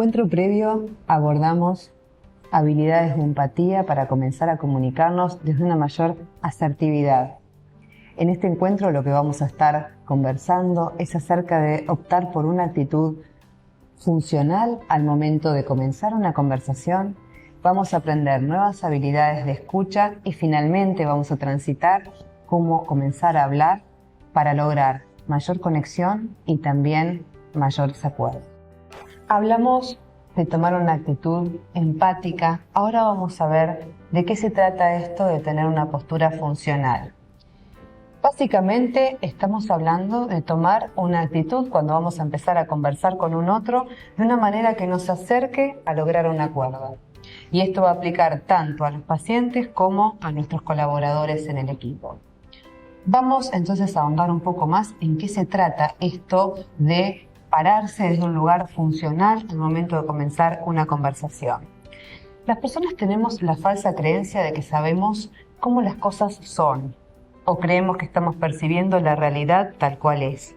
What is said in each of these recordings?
encuentro previo abordamos habilidades de empatía para comenzar a comunicarnos desde una mayor asertividad. En este encuentro lo que vamos a estar conversando es acerca de optar por una actitud funcional al momento de comenzar una conversación. Vamos a aprender nuevas habilidades de escucha y finalmente vamos a transitar cómo comenzar a hablar para lograr mayor conexión y también mayores acuerdos. Hablamos de tomar una actitud empática. Ahora vamos a ver de qué se trata esto de tener una postura funcional. Básicamente estamos hablando de tomar una actitud cuando vamos a empezar a conversar con un otro de una manera que nos acerque a lograr un acuerdo. Y esto va a aplicar tanto a los pacientes como a nuestros colaboradores en el equipo. Vamos entonces a ahondar un poco más en qué se trata esto de pararse desde un lugar funcional al momento de comenzar una conversación. Las personas tenemos la falsa creencia de que sabemos cómo las cosas son o creemos que estamos percibiendo la realidad tal cual es.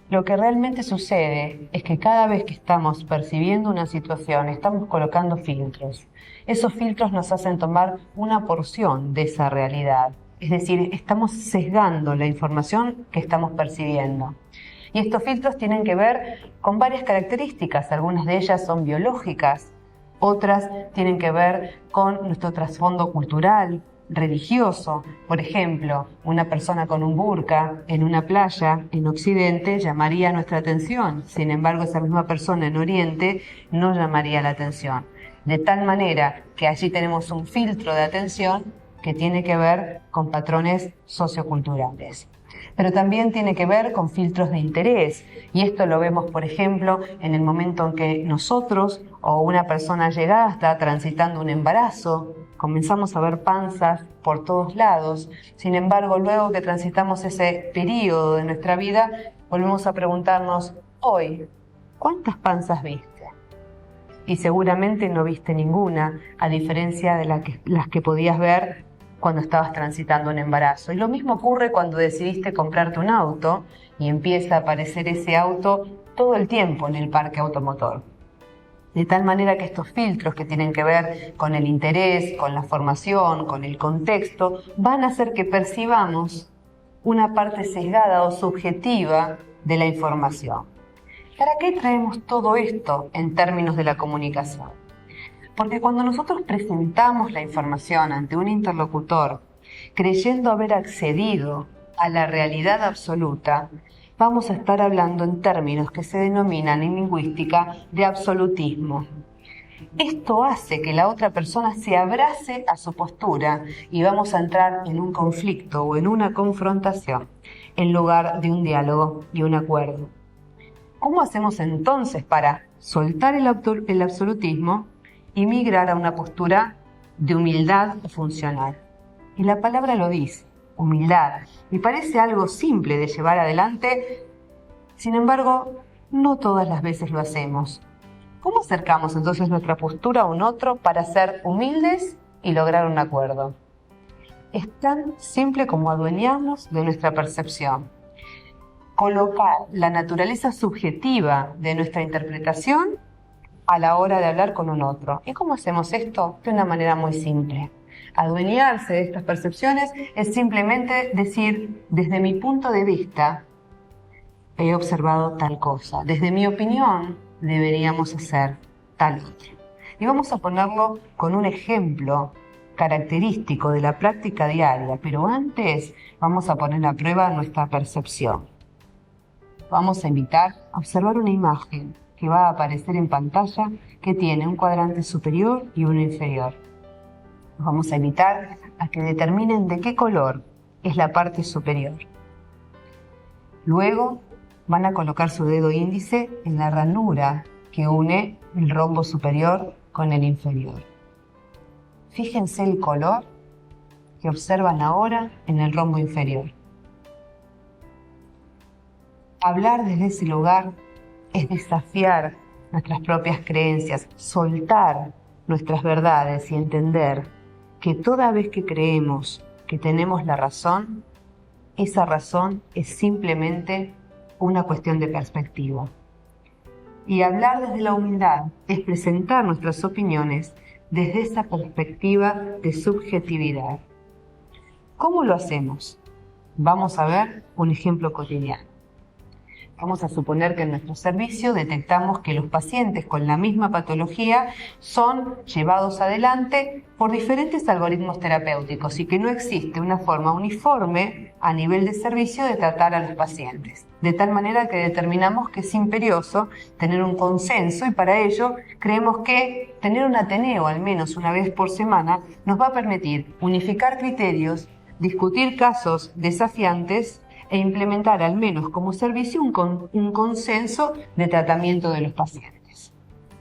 Lo que realmente sucede es que cada vez que estamos percibiendo una situación estamos colocando filtros. Esos filtros nos hacen tomar una porción de esa realidad. Es decir, estamos sesgando la información que estamos percibiendo. Y estos filtros tienen que ver con varias características. Algunas de ellas son biológicas, otras tienen que ver con nuestro trasfondo cultural, religioso. Por ejemplo, una persona con un burka en una playa en Occidente llamaría nuestra atención. Sin embargo, esa misma persona en Oriente no llamaría la atención. De tal manera que allí tenemos un filtro de atención que tiene que ver con patrones socioculturales. Pero también tiene que ver con filtros de interés. Y esto lo vemos, por ejemplo, en el momento en que nosotros o una persona llegada está transitando un embarazo, comenzamos a ver panzas por todos lados. Sin embargo, luego que transitamos ese periodo de nuestra vida, volvemos a preguntarnos, hoy, ¿cuántas panzas viste? Y seguramente no viste ninguna, a diferencia de las que podías ver cuando estabas transitando un embarazo. Y lo mismo ocurre cuando decidiste comprarte un auto y empieza a aparecer ese auto todo el tiempo en el parque automotor. De tal manera que estos filtros que tienen que ver con el interés, con la formación, con el contexto, van a hacer que percibamos una parte sesgada o subjetiva de la información. ¿Para qué traemos todo esto en términos de la comunicación? Porque cuando nosotros presentamos la información ante un interlocutor, creyendo haber accedido a la realidad absoluta, vamos a estar hablando en términos que se denominan en lingüística de absolutismo. Esto hace que la otra persona se abrace a su postura y vamos a entrar en un conflicto o en una confrontación en lugar de un diálogo y un acuerdo. ¿Cómo hacemos entonces para soltar el absolutismo y migrar a una postura de humildad funcional? Y la palabra lo dice, humildad. Y parece algo simple de llevar adelante, sin embargo, no todas las veces lo hacemos. ¿Cómo acercamos entonces nuestra postura a un otro para ser humildes y lograr un acuerdo? Es tan simple como adueñarnos de nuestra percepción. Colocar la naturaleza subjetiva de nuestra interpretación a la hora de hablar con un otro. ¿Y cómo hacemos esto? De una manera muy simple. Adueñarse de estas percepciones es simplemente decir, desde mi punto de vista, he observado tal cosa. Desde mi opinión, deberíamos hacer tal otra. Y vamos a ponerlo con un ejemplo característico de la práctica diaria, pero antes vamos a poner a prueba nuestra percepción. Vamos a invitar a observar una imagen que va a aparecer en pantalla que tiene un cuadrante superior y uno inferior. Nos vamos a invitar a que determinen de qué color es la parte superior. Luego van a colocar su dedo índice en la ranura que une el rombo superior con el inferior. Fíjense el color que observan ahora en el rombo inferior. Hablar desde ese lugar es desafiar nuestras propias creencias, soltar nuestras verdades y entender que toda vez que creemos que tenemos la razón, esa razón es simplemente una cuestión de perspectiva. Y hablar desde la humildad es presentar nuestras opiniones desde esa perspectiva de subjetividad. ¿Cómo lo hacemos? Vamos a ver un ejemplo cotidiano. Vamos a suponer que en nuestro servicio detectamos que los pacientes con la misma patología son llevados adelante por diferentes algoritmos terapéuticos y que no existe una forma uniforme a nivel de servicio de tratar a los pacientes. De tal manera que determinamos que es imperioso tener un consenso y para ello creemos que tener un ateneo al menos una vez por semana nos va a permitir unificar criterios, discutir casos desafiantes e implementar al menos como servicio un consenso de tratamiento de los pacientes.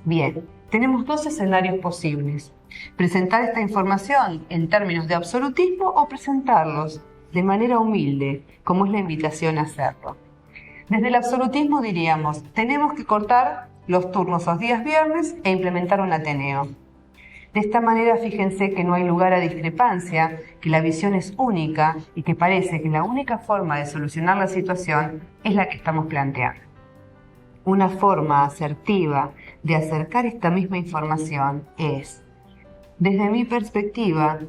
Bien, tenemos dos escenarios posibles. Presentar esta información en términos de absolutismo o presentarlos de manera humilde, como es la invitación a hacerlo. Desde el absolutismo diríamos, tenemos que cortar los turnos los días viernes e implementar un ateneo. De esta manera, fíjense que no hay lugar a discrepancia, que la visión es única y que parece que la única forma de solucionar la situación es la que estamos planteando. Una forma asertiva de acercar esta misma información es, desde mi perspectiva,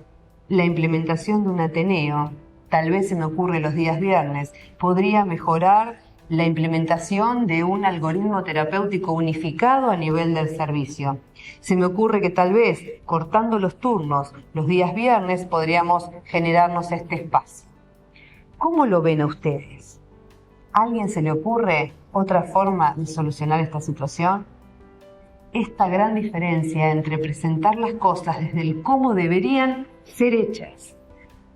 la implementación de un ateneo, tal vez se me ocurre los días viernes, podría mejorar la implementación de un algoritmo terapéutico unificado a nivel del servicio. Se me ocurre que tal vez cortando los turnos los días viernes podríamos generarnos este espacio. ¿Cómo lo ven a ustedes? ¿A alguien se le ocurre otra forma de solucionar esta situación? Esta gran diferencia entre presentar las cosas desde el cómo deberían ser hechas,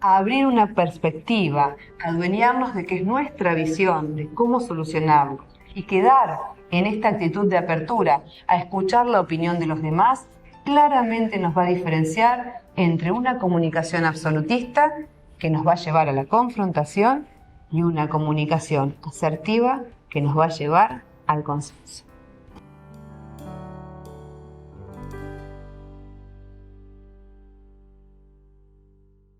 a abrir una perspectiva, a adueñarnos de que es nuestra visión de cómo solucionarlo y quedar en esta actitud de apertura a escuchar la opinión de los demás, claramente nos va a diferenciar entre una comunicación absolutista que nos va a llevar a la confrontación y una comunicación asertiva que nos va a llevar al consenso.